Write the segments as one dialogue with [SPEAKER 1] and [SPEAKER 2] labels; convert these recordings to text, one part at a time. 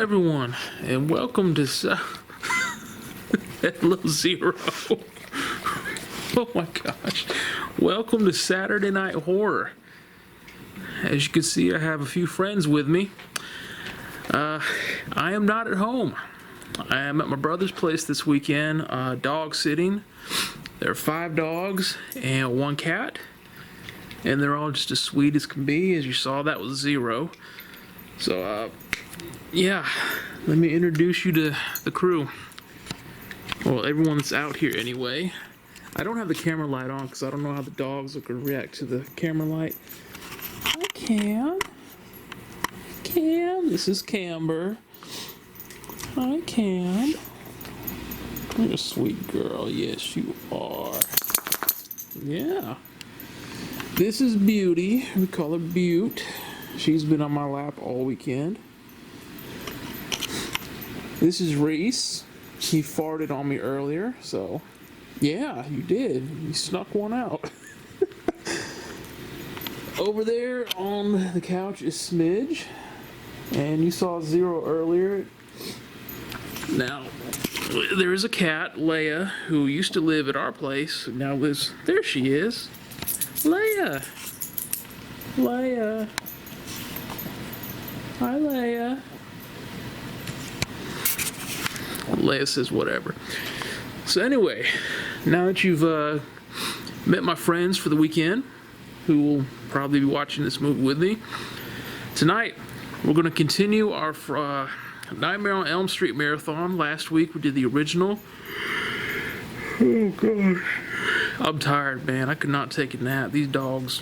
[SPEAKER 1] everyone, and welcome to Hello Zero. Oh my gosh. Welcome to Saturday Night Horror. As you can see, I have a few friends with me. I am not at home. I am at my brother's place this weekend, dog sitting. There are 5 dogs and 1 cat, and they're all just as sweet as can be. As you saw, that was Zero. So, yeah, let me introduce you to the crew. Well, everyone that's out here anyway. I don't have the camera light on because I don't know how the dogs are going to react to the camera light. Hi, Cam. Cam, this is Camber. Hi, Cam. You're a sweet girl. Yes, you are. Yeah. This is Beauty. We call her Butte. She's been on my lap all weekend. This is Reese. He farted on me earlier, so yeah, you did. You snuck one out. Over there on the couch is Smidge, and you saw Zero earlier. Now, there is a cat, Leia, who used to live at our place. Now lives. There she is, Leia. Leia. Hi, Leia. Leia says whatever. So anyway, now that you've met my friends for the weekend, who will probably be watching this movie with me, tonight we're going to continue our Nightmare on Elm Street marathon. Last week we did the original. Oh gosh, I'm tired, man. I could not take a nap. These dogs.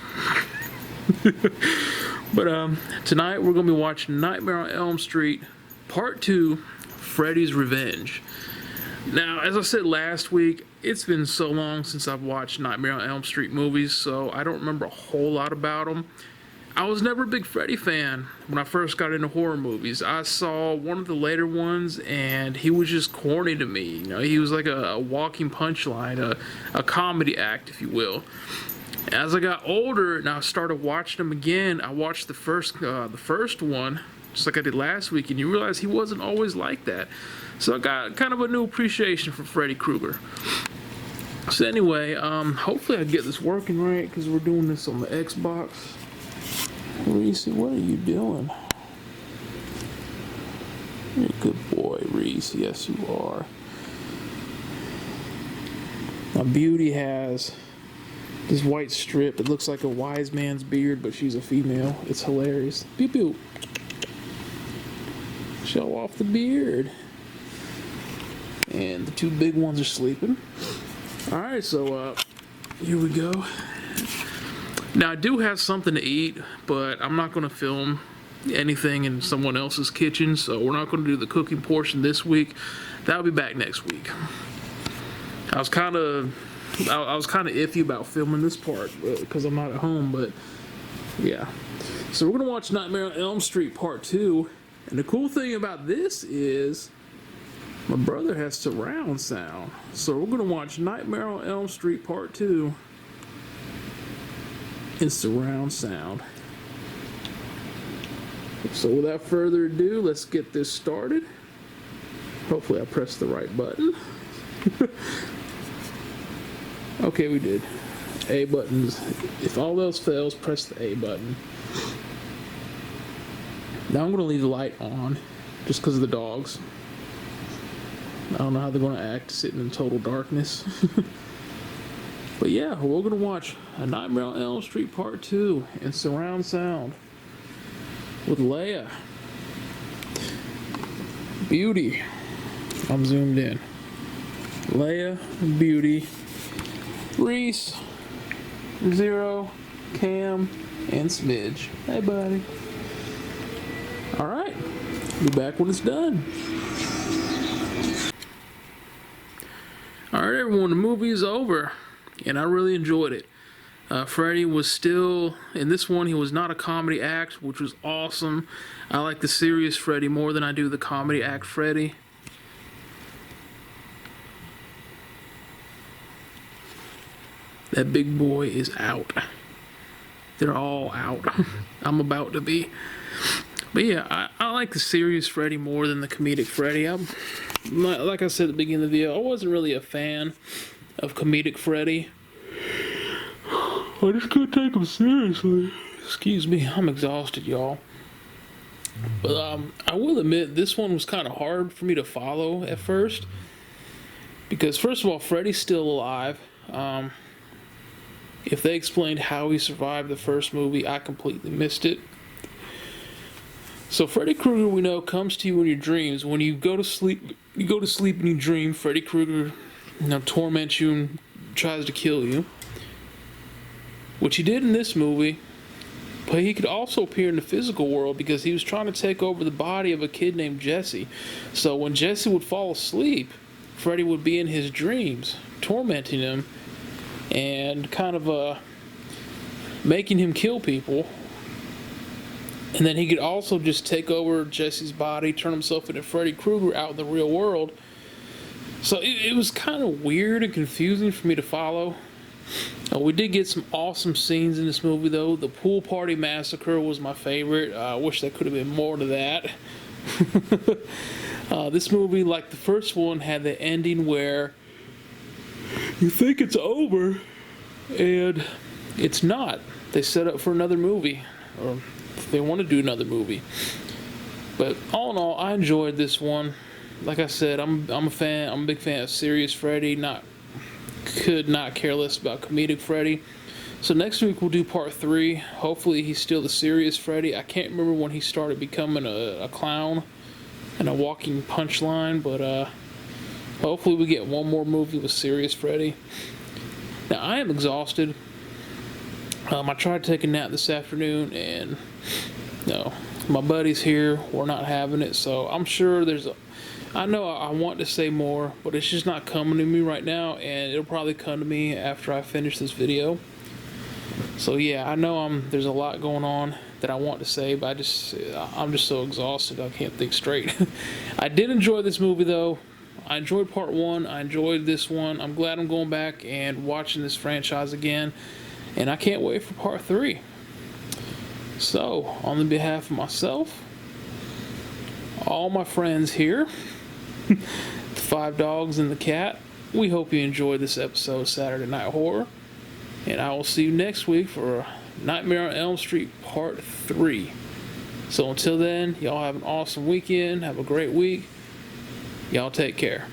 [SPEAKER 1] But tonight we're going to be watching Nightmare on Elm Street Part 2, Freddy's Revenge. Now, as I said last week, it's been so long since I've watched Nightmare on Elm Street movies, so I don't remember a whole lot about them. I was never a big Freddy fan when I first got into horror movies. I saw one of the later ones, and he was just corny to me. You know, he was like a walking punchline, a comedy act, if you will. As I got older and I started watching him again, I watched the first one, just like I did last week, and you realize he wasn't always like that. So I got kind of a new appreciation for Freddy Krueger. So anyway, hopefully I get this working right, because we're doing this on the Xbox. Reese, what are you doing? You're a good boy, Reese. Yes, you are. Now, Beauty has this white strip. It looks like a wise man's beard, but she's a female. It's hilarious. Pew pew. Show off the beard. And the 2 big ones are sleeping. Alright, so here we go. Now, I do have something to eat, but I'm not going to film anything in someone else's kitchen, so we're not going to do the cooking portion this week. That'll be back next week. I was kind of iffy about filming this part because I'm not at home, but yeah. So we're going to watch Nightmare on Elm Street Part 2, and the cool thing about this is my brother has surround sound. So we're going to watch Nightmare on Elm Street Part 2 in surround sound. So without further ado, let's get this started. Hopefully I pressed the right button. Okay, we did. A buttons. If all else fails, press the A button. Now I'm going to leave the light on, just because of the dogs. I don't know how they're going to act sitting in total darkness. But yeah, we're going to watch A Nightmare on Elm Street Part 2 in surround sound with Leia, Beauty. I'm zoomed in. Leia, Beauty, Reese, Zero, Cam, and Smidge. Hey, buddy. Alright, be back when it's done. Alright, everyone, the movie is over, and I really enjoyed it. Freddy was still, in this one, he was not a comedy act, which was awesome. I like the serious Freddy more than I do the comedy act Freddy. That big boy is out. They're all out. I'm about to be. But yeah, I like the serious Freddy more than the comedic Freddy. Like I said at the beginning of the video, I wasn't really a fan of comedic Freddy. I just couldn't take him seriously. Excuse me, I'm exhausted, y'all. But I will admit, this one was kind of hard for me to follow at first. Because first of all, Freddy's still alive. If they explained how he survived the first movie, I completely missed it. So Freddy Krueger, we know, comes to you in your dreams. When you go to sleep and you dream, Freddy Krueger, torments you and tries to kill you. Which he did in this movie. But he could also appear in the physical world because he was trying to take over the body of a kid named Jesse. So when Jesse would fall asleep, Freddy would be in his dreams, tormenting him and kind of making him kill people. And then he could also just take over Jesse's body, turn himself into Freddy Krueger out in the real world. So it was kind of weird and confusing for me to follow. We did get some awesome scenes in this movie, though. The pool party massacre was my favorite. I wish there could have been more to that. This movie, like the first one, had the ending where you think it's over, and it's not. They set up for another movie, or they want to do another movie. But all in all, I enjoyed this one. Like I said, I'm a fan. I'm a big fan of serious Freddy. Could not care less about comedic Freddy. So next week we'll do part 3. Hopefully he's still the serious Freddy. I can't remember when he started becoming a clown and a walking punchline, but hopefully we get one more movie with serious Freddy. Now I am exhausted. I tried to take a nap this afternoon, and my buddy's here. We're not having it, so I'm sure I know I want to say more, but it's just not coming to me right now, and it'll probably come to me after I finish this video. So yeah, I know there's a lot going on that I want to say, but I'm just so exhausted I can't think straight. I did enjoy this movie though. I enjoyed part 1. I enjoyed this one. I'm glad I'm going back and watching this franchise again, and I can't wait for part 3. So, on the behalf of myself, all my friends here, the 5 dogs and the cat, we hope you enjoyed this episode of Saturday Night Horror, and I will see you next week for Nightmare on Elm Street Part 3. So until then, y'all have an awesome weekend, have a great week, y'all take care.